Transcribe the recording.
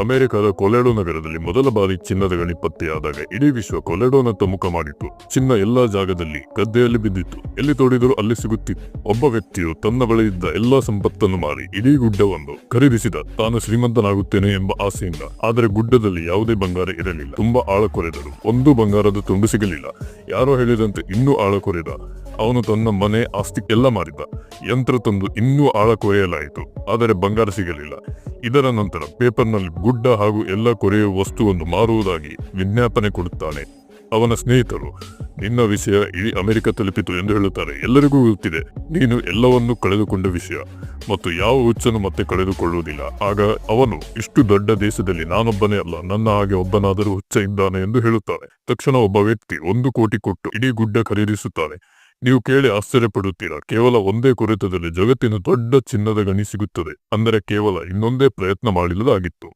ಅಮೆರಿಕದ ಕೊಲೆಡೋ ನಗರದಲ್ಲಿ ಮೊದಲ ಬಾರಿ ಚಿನ್ನದ ಗಣಿ ಪತ್ತೆಯಾದಾಗ ಇಡೀ ವಿಶ್ವ ಕೊಲೆಡೋನತ್ತ ಮುಖ ಮಾಡಿತ್ತು. ಚಿನ್ನ ಎಲ್ಲಾ ಜಾಗದಲ್ಲಿ ಗದ್ದೆಯಲ್ಲಿ ಬಿದ್ದಿತ್ತು. ಎಲ್ಲಿ ತೋಡಿದರೂ ಅಲ್ಲಿ ಸಿಗುತ್ತಿತ್ತು. ಒಬ್ಬ ವ್ಯಕ್ತಿಯು ತನ್ನ ಬಳಿ ಇದ್ದ ಎಲ್ಲಾ ಸಂಪತ್ತನ್ನು ಮಾರಿ ಇಡೀ ಗುಡ್ಡವನ್ನು ಖರೀದಿಸಿದ. ತಾನು ಶ್ರೀಮಂತನಾಗುತ್ತೇನೆ ಎಂಬ ಆಸೆಯಿಂದ. ಆದರೆ ಗುಡ್ಡದಲ್ಲಿ ಯಾವುದೇ ಬಂಗಾರ ಇರಲಿಲ್ಲ. ತುಂಬಾ ಆಳ ಕೊರೆದರು. ಒಂದು ಬಂಗಾರದ ತುಂಡು ಸಿಗಲಿಲ್ಲ. ಯಾರೋ ಹೇಳಿದಂತೆ ಇನ್ನೂ ಆಳ ಕೊರೆದ. ಅವನು ತನ್ನ ಮನೆ ಆಸ್ತಿ ಎಲ್ಲ ಮಾರಿದ. ಯಂತ್ರ ತಂದು ಇನ್ನೂ ಆಳ ಕೊರೆಯಲಾಯಿತು. ಆದರೆ ಬಂಗಾರ ಸಿಗಲಿಲ್ಲ. ಇದರ ನಂತರ ಪೇಪರ್ನಲ್ಲಿ ಗುಡ್ಡ ಹಾಗೂ ಎಲ್ಲ ಕೊರೆಯುವ ವಸ್ತುವನ್ನು ಮಾರುವುದಾಗಿ ವಿಜ್ಞಾಪನೆ ಕೊಡುತ್ತಾನೆ. ಅವನ ಸ್ನೇಹಿತರು, ನಿನ್ನ ವಿಷಯ ಇಡೀ ಅಮೆರಿಕ ತಲುಪಿತು ಎಂದು ಹೇಳುತ್ತಾರೆ. ಎಲ್ಲರಿಗೂ ಗೊತ್ತಿದೆ ನೀನು ಎಲ್ಲವನ್ನೂ ಕಳೆದುಕೊಂಡ ವಿಷಯ ಮತ್ತು ಯಾವ ಹುಚ್ಚನ್ನು ಮತ್ತೆ ಕಳೆದುಕೊಳ್ಳುವುದಿಲ್ಲ. ಆಗ ಅವನು, ಇಷ್ಟು ದೊಡ್ಡ ದೇಶದಲ್ಲಿ ನಾನೊಬ್ಬನೇ ಅಲ್ಲ, ನನ್ನ ಹಾಗೆ ಒಬ್ಬನಾದರೂ ಹುಚ್ಚ ಇದ್ದಾನೆ ಎಂದು ಹೇಳುತ್ತಾನೆ. ತಕ್ಷಣ ಒಬ್ಬ ವ್ಯಕ್ತಿ 1 ಕೋಟಿ ಕೊಟ್ಟು ಇಡೀ ಗುಡ್ಡ ಖರೀದಿಸುತ್ತಾನೆ. ನೀವು ಕೇಳಿ ಆಶ್ಚರ್ಯಪಡುತ್ತೀರಾ. ಕೇವಲ ಒಂದೇ ಕೊರೆತದಲ್ಲಿ ಜಗತ್ತಿನ ದೊಡ್ಡ ಚಿನ್ನದ ಗಣಿ ಸಿಗುತ್ತದೆ. ಅಂದರೆ ಕೇವಲ ಇನ್ನೊಂದೇ ಪ್ರಯತ್ನ ಮಾಡಿಲ್ಲದಾಗಿತ್ತು.